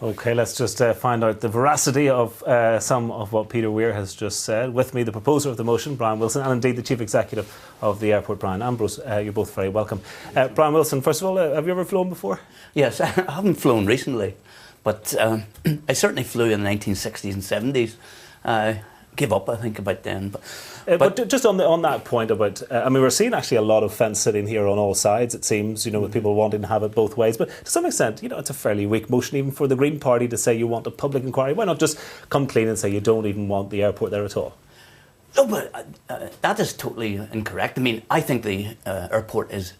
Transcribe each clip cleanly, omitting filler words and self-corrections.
Okay, let's just find out the veracity of some of what Peter Weir has just said. With me, the proposer of the motion, Brian Wilson, and indeed the Chief Executive of the airport, Brian Ambrose. You're both very welcome. Brian Wilson, first of all, have you ever flown before? Yes, I haven't flown recently, but I certainly flew in the 1960s and 70s. Give up, I think, about then. But just on that point about, I mean, we're seeing actually a lot of fence sitting here on all sides, it seems, with people wanting to have it both ways. But to some extent, it's a fairly weak motion even for the Green Party to say you want a public inquiry. Why not just come clean and say you don't even want the airport there at all? No, but that is totally incorrect. I mean, I think the airport is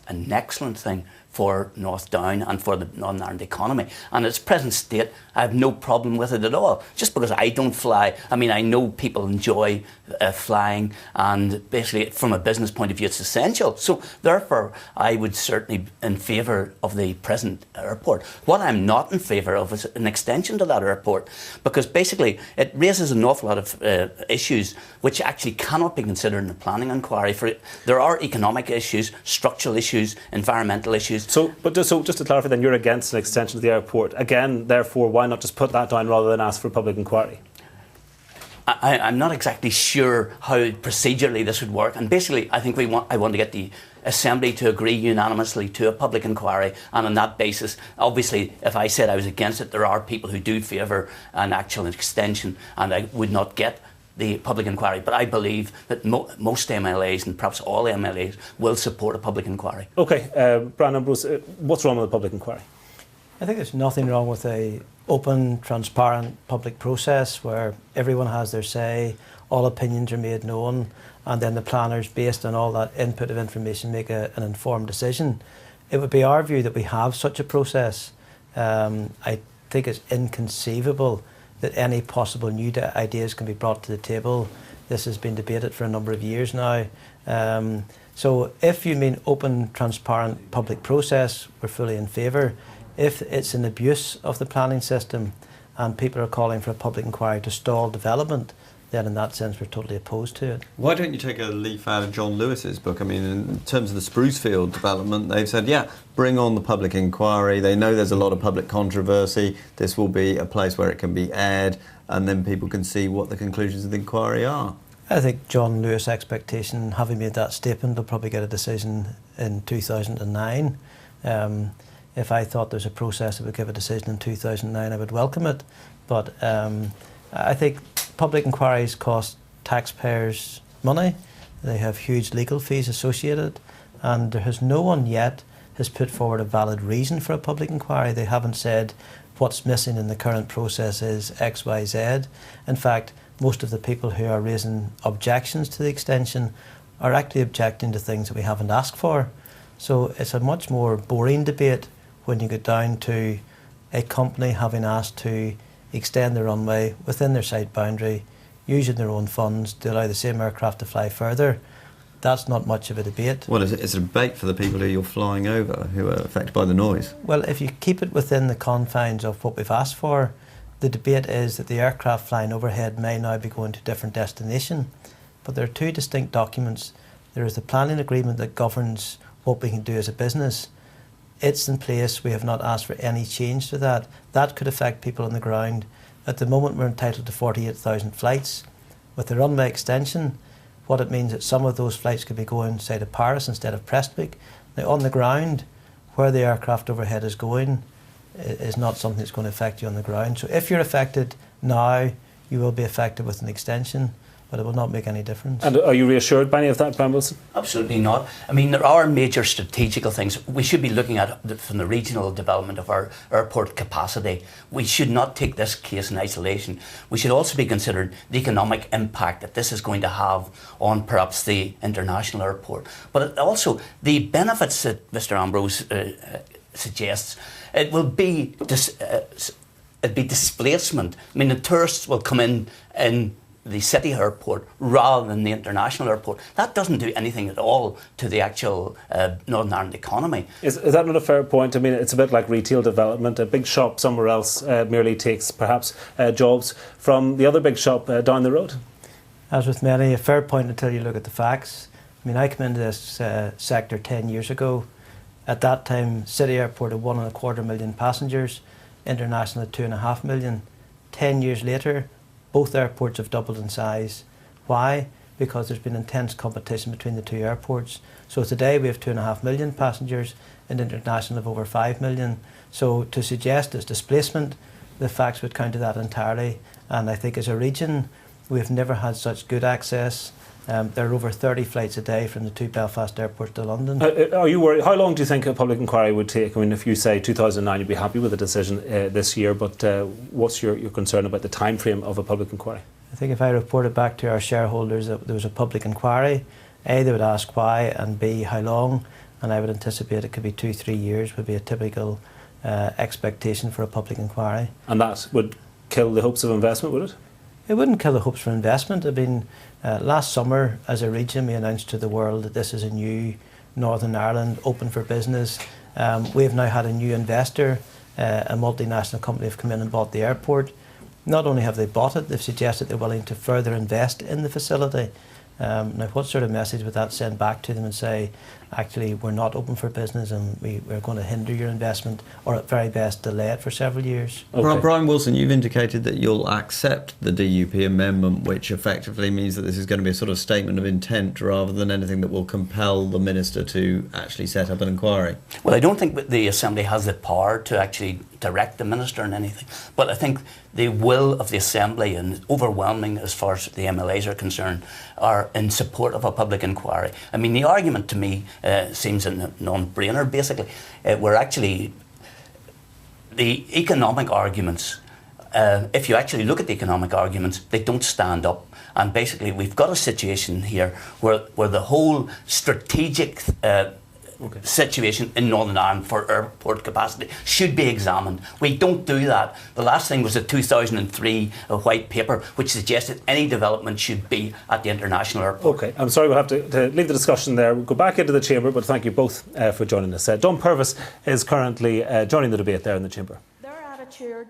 an excellent thing for North Down and for the Northern Ireland economy. And its present state, I have no problem with it at all. Just because I don't fly, I mean, I know people enjoy flying, and basically from a business point of view it's essential. So therefore I would certainly be in favour of the present airport. What I'm not in favour of is an extension to that airport, because basically it raises an awful lot of issues which actually cannot be considered in a planning inquiry. There are economic issues, structural issues, environmental issues. So just to clarify then, you're against an extension of the airport. Again, therefore, why not just put that down rather than ask for a public inquiry? I'm not exactly sure how procedurally this would work. And basically, I think I want to get the Assembly to agree unanimously to a public inquiry. And on that basis, obviously, if I said I was against it, there are people who do favour an actual extension, and I would not get the public inquiry. But I believe that most MLAs, and perhaps all MLAs, will support a public inquiry. OK, Brian Ambrose, what's wrong with a public inquiry? I think there's nothing wrong with a open, transparent public process where everyone has their say, all opinions are made known, and then the planners, based on all that input of information, make an informed decision. It would be our view that we have such a process. I think it's inconceivable that any possible new ideas can be brought to the table. This has been debated for a number of years now. So if you mean open, transparent public process, we're fully in favour. If it's an abuse of the planning system and people are calling for a public inquiry to stall development, then in that sense we're totally opposed to it. Why don't you take a leaf out of John Lewis's book? I mean, in terms of the Sprucefield development, they've said, yeah, bring on the public inquiry. They know there's a lot of public controversy. This will be a place where it can be aired, and then people can see what the conclusions of the inquiry are. I think John Lewis' expectation, having made that statement, they'll probably get a decision in 2009. If I thought there's a process that would give a decision in 2009, I would welcome it. But I think public inquiries cost taxpayers money. They have huge legal fees associated, and there has no one yet has put forward a valid reason for a public inquiry. They haven't said what's missing in the current process is X, Y, Z. In fact, most of the people who are raising objections to the extension are actually objecting to things that we haven't asked for. So it's a much more boring debate when you get down to a company having asked to extend the runway within their site boundary, using their own funds to allow the same aircraft to fly further. That's not much of a debate. Well, it's a debate for the people who you're flying over, who are affected by the noise. Well, if you keep it within the confines of what we've asked for, the debate is that the aircraft flying overhead may now be going to a different destination. But there are two distinct documents. There is the planning agreement that governs what we can do as a business. It's in place. We have not asked for any change to that. That could affect people on the ground. At the moment, we're entitled to 48,000 flights. With the runway extension, what it means is that some of those flights could be going, say, to Paris instead of Prestwick. Now, on the ground, where the aircraft overhead is going is not something that's going to affect you on the ground. So if you're affected now, you will be affected with an extension, but it will not make any difference. And are you reassured by any of that, Brian Wilson? Absolutely not. I mean, there are major strategical things we should be looking at from the regional development of our airport capacity. We should not take this case in isolation. We should also be considering the economic impact that this is going to have on perhaps the international airport. But also the benefits that Mr. Ambrose suggests. It will be displacement. I mean, the tourists will come in the city airport rather than the international airport. That doesn't do anything at all to the actual Northern Ireland economy. Is that not a fair point? I mean, it's a bit like retail development. A big shop somewhere else merely takes perhaps jobs from the other big shop down the road. As with many, a fair point until you look at the facts. I mean, I came into this sector 10 years ago. At that time, City Airport had 1.25 million passengers, International at 2.5 million. 10 years later, both airports have doubled in size. Why? Because there's been intense competition between the two airports. So today we have 2.5 million passengers and International of over 5 million. So to suggest there's displacement, the facts would counter that entirely. And I think as a region, we've never had such good access. There are over 30 flights a day from the two Belfast airports to London. Are you worried? How long do you think a public inquiry would take? I mean, if you say 2009, you'd be happy with the decision this year, but what's your concern about the time frame of a public inquiry? I think if I reported back to our shareholders that there was a public inquiry, A, they would ask why, and B, how long, and I would anticipate it could be 2-3 years would be a typical expectation for a public inquiry. And that would kill the hopes of investment, would it? It wouldn't kill the hopes for investment. I mean, last summer, as a region, we announced to the world that this is a new Northern Ireland open for business. We've now had a new investor, a multinational company have come in and bought the airport. Not only have they bought it, they've suggested they're willing to further invest in the facility. Now, what sort of message would that send back to them and say, actually, we're not open for business and we're going to hinder your investment, or at very best delay it for several years? Okay. Brian Wilson, you've indicated that you'll accept the DUP amendment, which effectively means that this is going to be a sort of statement of intent rather than anything that will compel the Minister to actually set up an inquiry. Well, I don't think that the Assembly has the power to actually direct the Minister on anything, but I think the will of the Assembly, and overwhelming as far as the MLAs are concerned, are in support of a public inquiry. I mean, the argument to me seems a non-brainer, basically. We're actually, the economic arguments, if you actually look at the economic arguments, they don't stand up. And basically, we've got a situation here where the whole strategic situation in Northern Ireland for airport capacity should be examined. We don't do that. The last thing was the 2003 white paper, which suggested any development should be at the international airport. Okay, I'm sorry, we'll have to leave the discussion there. We'll go back into the chamber, but thank you both for joining us. Don Purvis is currently joining the debate there in the chamber. Their attitude